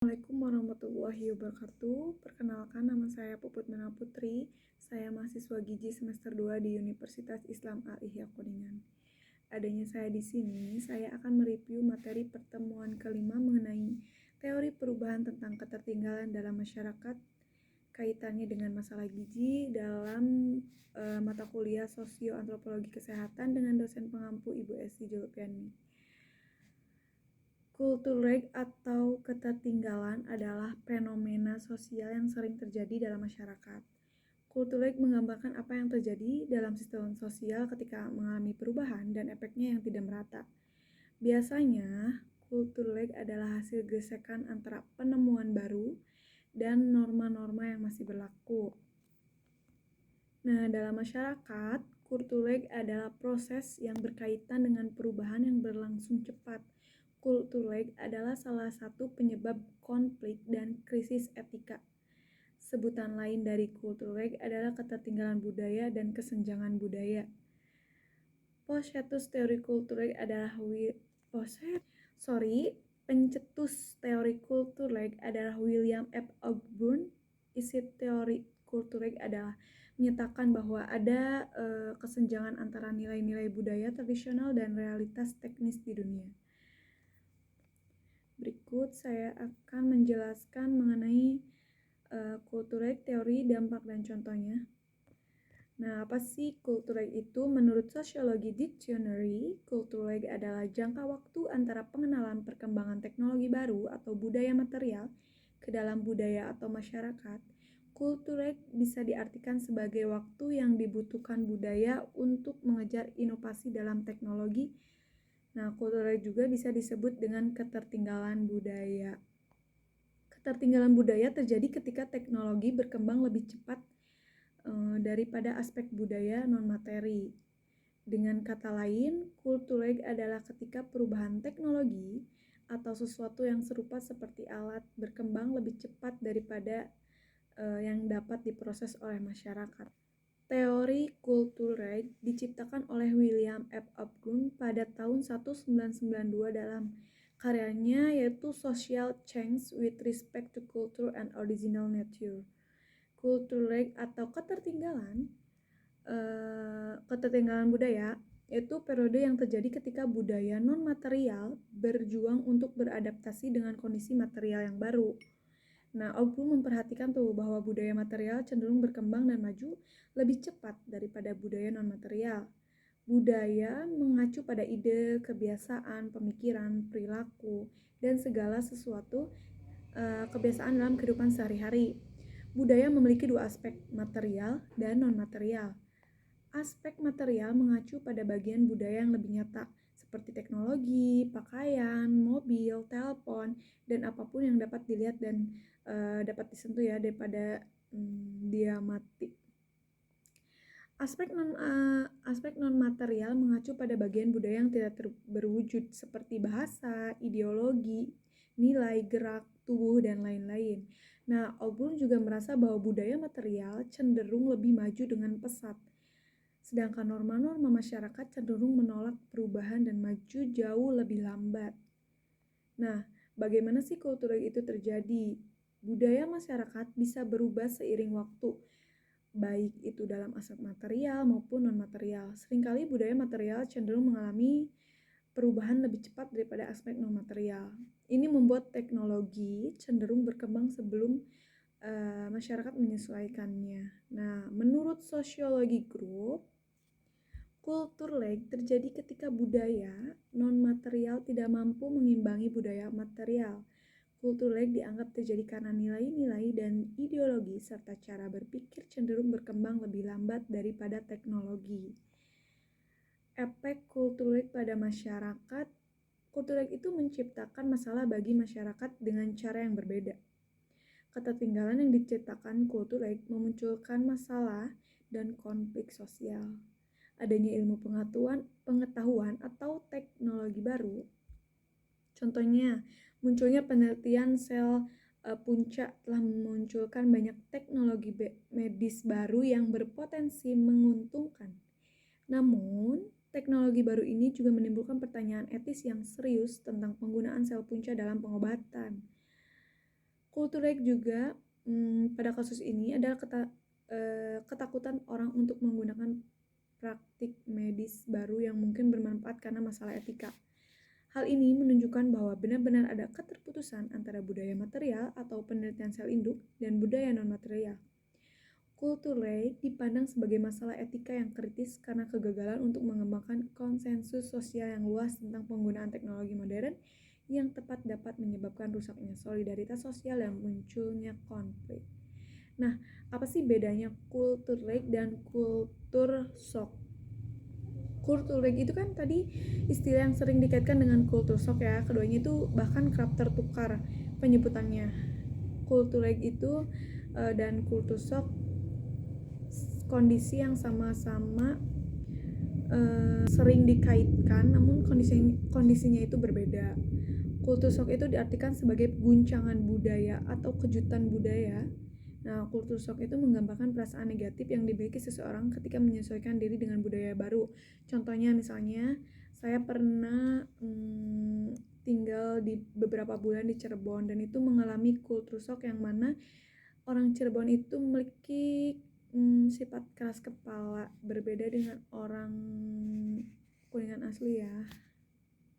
Assalamualaikum warahmatullahi wabarakatuh. Perkenalkan, nama saya Puput Mena Putri. Saya mahasiswa Giji semester 2 di Universitas Islam Al-Ihya Kuningan. Adanya saya di sini, saya akan mereview materi pertemuan kelima mengenai teori perubahan tentang ketertinggalan dalam masyarakat, kaitannya dengan masalah gizi dalam mata kuliah Sosio-Antropologi Kesehatan dengan dosen pengampu Ibu Esti Julpiani. Kultur lag atau ketertinggalan adalah fenomena sosial yang sering terjadi dalam masyarakat. Kultur lag menggambarkan apa yang terjadi dalam sistem sosial ketika mengalami perubahan dan efeknya yang tidak merata. Biasanya, kultur lag adalah hasil gesekan antara penemuan baru dan norma-norma yang masih berlaku. Nah, dalam masyarakat, kultur lag adalah proses yang berkaitan dengan perubahan yang berlangsung cepat. Kultur lag adalah salah satu penyebab konflik dan krisis etika. Sebutan lain dari kultur lag adalah ketertinggalan budaya dan kesenjangan budaya. Pencetus teori kultur lag adalah William F. Ogburn. Isi teori kultur lag adalah menyatakan bahwa ada kesenjangan antara nilai-nilai budaya tradisional dan realitas teknis di dunia. Berikut saya akan menjelaskan mengenai kultur lag, teori, dampak, dan contohnya. Nah, apa sih kultur lag itu? Menurut Sociology Dictionary, kultur lag adalah jangka waktu antara pengenalan perkembangan teknologi baru atau budaya material ke dalam budaya atau masyarakat. Kultur lag bisa diartikan sebagai waktu yang dibutuhkan budaya untuk mengejar inovasi dalam teknologi. Nah, kultur lag juga bisa disebut dengan ketertinggalan budaya. Ketertinggalan budaya terjadi ketika teknologi berkembang lebih cepat daripada aspek budaya non-materi. Dengan kata lain, kultur lag adalah ketika perubahan teknologi atau sesuatu yang serupa seperti alat berkembang lebih cepat daripada yang dapat diproses oleh masyarakat. Teori kultur lag diciptakan oleh William F. Ogburn pada tahun 1992 dalam karyanya yaitu Social Change with Respect to Culture and Original Nature. Kultur lag atau ketertinggalan budaya yaitu periode yang terjadi ketika budaya non-material berjuang untuk beradaptasi dengan kondisi material yang baru. Nah, Ogburn memperhatikan bahwa budaya material cenderung berkembang dan maju lebih cepat daripada budaya non-material. Budaya mengacu pada ide, kebiasaan, pemikiran, perilaku, dan segala sesuatu kebiasaan dalam kehidupan sehari-hari. Budaya memiliki dua aspek, material dan non-material. Aspek material mengacu pada bagian budaya yang lebih nyata, seperti teknologi, pakaian, mobil, telepon, dan apapun yang dapat dilihat dan dapat disentuh ya daripada dia mati. Aspek non material mengacu pada bagian budaya yang tidak berwujud seperti bahasa, ideologi, nilai, gerak, tubuh, dan lain-lain. Nah, Ogburn juga merasa bahwa budaya material cenderung lebih maju dengan pesat, sedangkan norma-norma masyarakat cenderung menolak perubahan dan maju jauh lebih lambat. Nah, bagaimana sih kultur itu terjadi? Budaya masyarakat bisa berubah seiring waktu, baik itu dalam aspek material maupun non-material. Seringkali budaya material cenderung mengalami perubahan lebih cepat daripada aspek non-material. Ini membuat teknologi cenderung berkembang sebelum masyarakat menyesuaikannya. Nah, menurut Sociology Group, kultur lag terjadi ketika budaya non-material tidak mampu mengimbangi budaya material. Kultur lag dianggap terjadi karena nilai-nilai dan ideologi serta cara berpikir cenderung berkembang lebih lambat daripada teknologi. Efek kultur lag pada masyarakat. Kultur lag itu menciptakan masalah bagi masyarakat dengan cara yang berbeda. Ketertinggalan yang diciptakan kultur lag memunculkan masalah dan konflik sosial. Adanya ilmu pengetahuan atau teknologi baru. Contohnya, munculnya penelitian sel punca telah memunculkan banyak teknologi medis baru yang berpotensi menguntungkan. Namun, teknologi baru ini juga menimbulkan pertanyaan etis yang serius tentang penggunaan sel punca dalam pengobatan. Kultur juga pada kasus ini adalah ketakutan orang untuk menggunakan praktik medis baru yang mungkin bermanfaat karena masalah etika. Hal ini menunjukkan bahwa benar-benar ada keterputusan antara budaya material atau penelitian sel induk dan budaya non-material. Kultur dipandang sebagai masalah etika yang kritis karena kegagalan untuk mengembangkan konsensus sosial yang luas tentang penggunaan teknologi modern yang tepat dapat menyebabkan rusaknya solidaritas sosial dan munculnya konflik. Nah, apa sih bedanya kultur dan kultur shock? Kultur itu kan tadi istilah yang sering dikaitkan dengan kultur shock ya. Keduanya itu bahkan kerap tertukar penyebutannya. Kultur itu dan kultur shock kondisi yang sama-sama sering dikaitkan, namun kondisinya itu berbeda. Kultur shock itu diartikan sebagai guncangan budaya atau kejutan budaya. Nah, kultur shock itu menggambarkan perasaan negatif yang dimiliki seseorang ketika menyesuaikan diri dengan budaya baru. Contohnya misalnya, saya pernah tinggal di beberapa bulan di Cirebon dan itu mengalami kultur shock yang mana orang Cirebon itu memiliki sifat keras kepala, berbeda dengan orang Kuningan asli ya,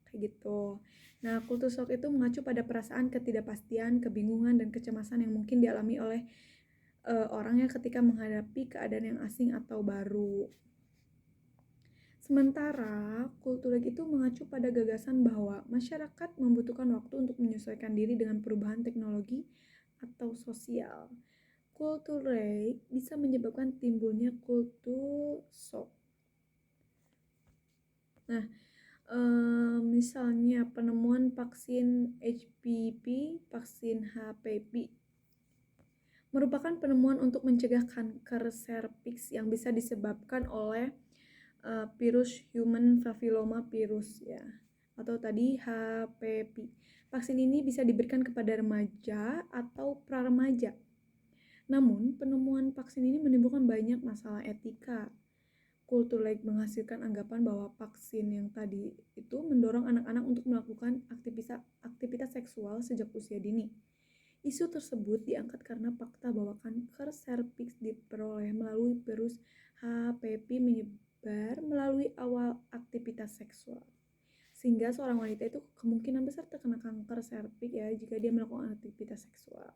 kayak gitu. Nah, kultur shock itu mengacu pada perasaan ketidakpastian, kebingungan, dan kecemasan yang mungkin dialami oleh orangnya ketika menghadapi keadaan yang asing atau baru. Sementara kultur itu mengacu pada gagasan bahwa masyarakat membutuhkan waktu untuk menyesuaikan diri dengan perubahan teknologi atau sosial. Kultur bisa menyebabkan timbulnya kultur shock. Nah, misalnya penemuan vaksin HPV, vaksin HPV merupakan penemuan untuk mencegah kanker serviks yang bisa disebabkan oleh virus human papilloma virus ya, atau tadi HPV. Vaksin ini bisa diberikan kepada remaja atau pra-remaja. Namun, penemuan vaksin ini menimbulkan banyak masalah etika. Kultur menghasilkan anggapan bahwa vaksin yang tadi itu mendorong anak-anak untuk melakukan aktivitas seksual sejak usia dini. Isu tersebut diangkat karena fakta bahwa kanker serviks diperoleh melalui virus HPV menyebar melalui awal aktivitas seksual. Sehingga seorang wanita itu kemungkinan besar terkena kanker serviks ya jika dia melakukan aktivitas seksual.